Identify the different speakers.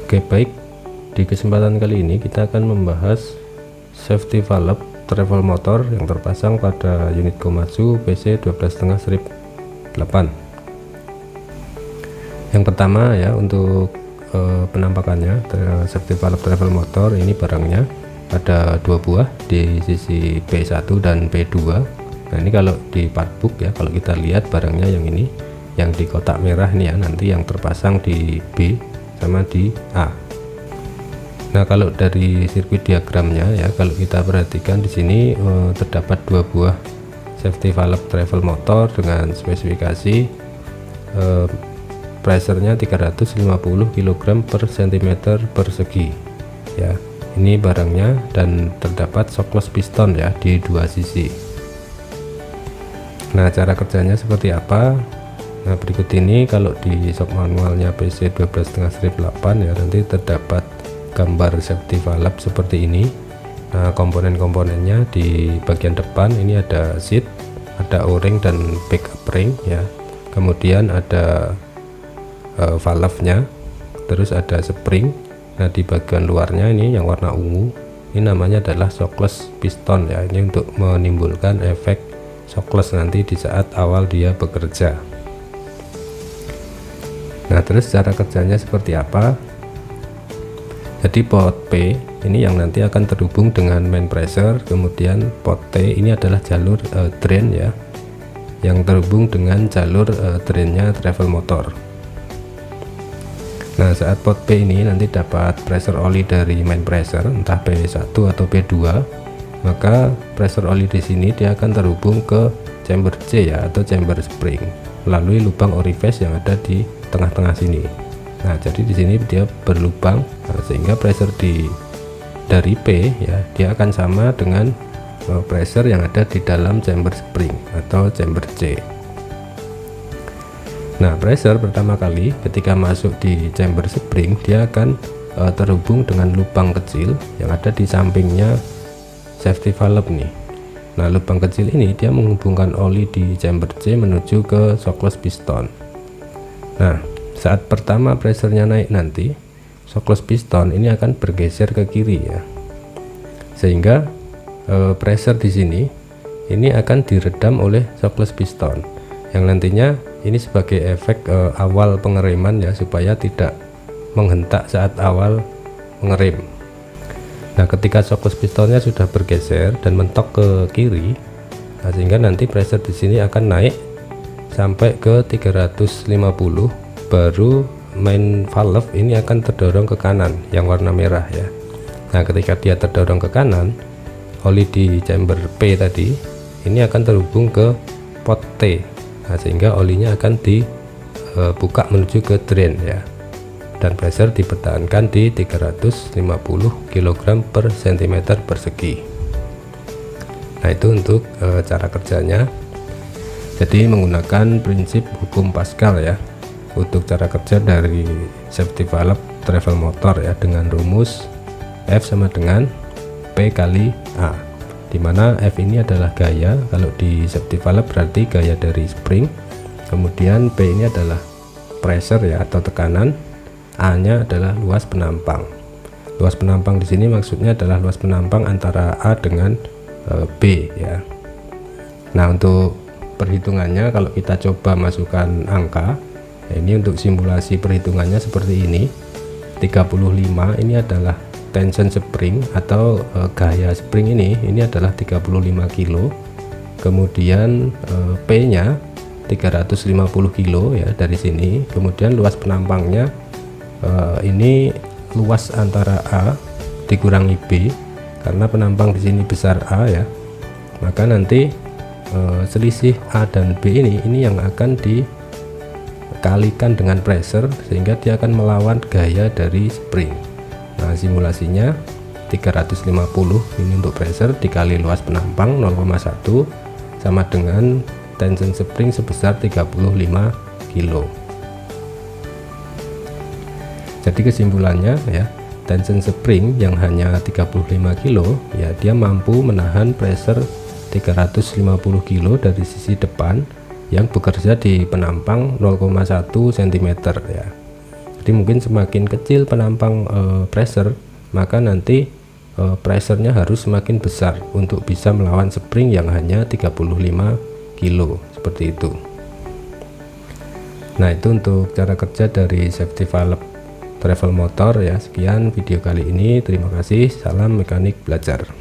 Speaker 1: Oke, baik, di kesempatan kali ini kita akan membahas safety valve travel motor yang terpasang pada unit Komatsu PC 12,5/8. Yang pertama ya, untuk penampakannya safety valve travel motor ini barangnya ada 2 buah di sisi P1 dan P2. Nah, ini kalau di partbook ya, kalau kita lihat barangnya yang ini, yang di kotak merah ini ya, nanti yang terpasang di B sama di A. Nah, kalau dari sirkuit diagramnya ya, kalau kita perhatikan di sini terdapat 2 buah safety valve travel motor dengan spesifikasi pressure-nya 350 kg per cm persegi ya. Ini barangnya, dan terdapat shockless piston ya di 2 sisi. Nah, cara kerjanya seperti apa? Nah, berikut ini kalau di shock manualnya PC 12,5/8 ya, nanti terdapat gambar safety valve seperti ini. Nah, komponen-komponennya di bagian depan ini ada seat, ada o-ring dan backup ring ya. Kemudian ada valve-nya, terus ada spring. Nah, di bagian luarnya ini yang warna ungu, ini namanya adalah shockless piston ya. Ini untuk menimbulkan efek shockless nanti di saat awal dia bekerja. Nah, terus cara kerjanya seperti apa? Jadi pot P ini yang nanti akan terhubung dengan main pressure, kemudian pot T ini adalah jalur drain ya, yang terhubung dengan jalur drainnya travel motor. Nah, saat pot P ini nanti dapat pressure oli dari main pressure, entah P1 atau P2, maka pressure oli di sini dia akan terhubung ke chamber C ya, atau chamber spring, melalui lubang orifice yang ada di tengah-tengah sini. Nah, jadi di sini dia berlubang, sehingga pressure dari P ya, dia akan sama dengan pressure yang ada di dalam chamber spring atau chamber C. Nah, pressure pertama kali ketika masuk di chamber spring, dia akan terhubung dengan lubang kecil yang ada di sampingnya safety valve nih. Nah, lubang kecil ini dia menghubungkan oli di chamber C menuju ke shockless piston. Nah, saat pertama pressure-nya naik nanti, shockless piston ini akan bergeser ke kiri ya, sehingga pressure di sini ini akan diredam oleh shockless piston, yang nantinya ini sebagai efek awal pengereman ya, supaya tidak menghentak saat awal mengerem. Nah, ketika shockless pistonnya sudah bergeser dan mentok ke kiri, nah, sehingga nanti pressure di sini akan naik sampai ke 350, baru main valve ini akan terdorong ke kanan yang warna merah ya. Nah, ketika dia terdorong ke kanan, oli di chamber P tadi ini akan terhubung ke pot T. Nah, sehingga olinya akan dibuka menuju ke drain ya, dan pressure dipertahankan di 350 kg per cm persegi. Nah, itu untuk cara kerjanya. Jadi menggunakan prinsip hukum Pascal ya, untuk cara kerja dari safety valve travel motor ya, dengan rumus F sama dengan P kali A, dimana F ini adalah gaya kalau di safety valve, berarti gaya dari spring, kemudian P ini adalah pressure ya atau tekanan, A nya adalah luas penampang. Luas penampang di sini maksudnya adalah luas penampang antara A dengan B ya. Nah, untuk perhitungannya kalau kita coba masukkan angka, ini untuk simulasi perhitungannya seperti ini. 35 ini adalah tension spring atau gaya spring ini adalah 35 kilo. Kemudian P nya 350 kilo ya dari sini. Kemudian luas penampangnya ini luas antara A dikurangi B, karena penampang di sini besar A ya, maka nanti selisih A dan B ini yang akan dikalikan dengan pressure, sehingga dia akan melawan gaya dari spring. Nah, simulasinya 350 ini untuk pressure dikali luas penampang 0,1 sama dengan tension spring sebesar 35 kilo. Jadi kesimpulannya ya, tension spring yang hanya 35 kilo ya, dia mampu menahan pressure 350 kilo dari sisi depan yang bekerja di penampang 0,1 cm ya. Jadi mungkin semakin kecil penampang pressure, maka nanti pressure-nya harus semakin besar untuk bisa melawan spring yang hanya 35 kilo seperti itu. Nah, itu untuk cara kerja dari safety valve travel motor ya. Sekian video kali ini, terima kasih, salam mekanik belajar.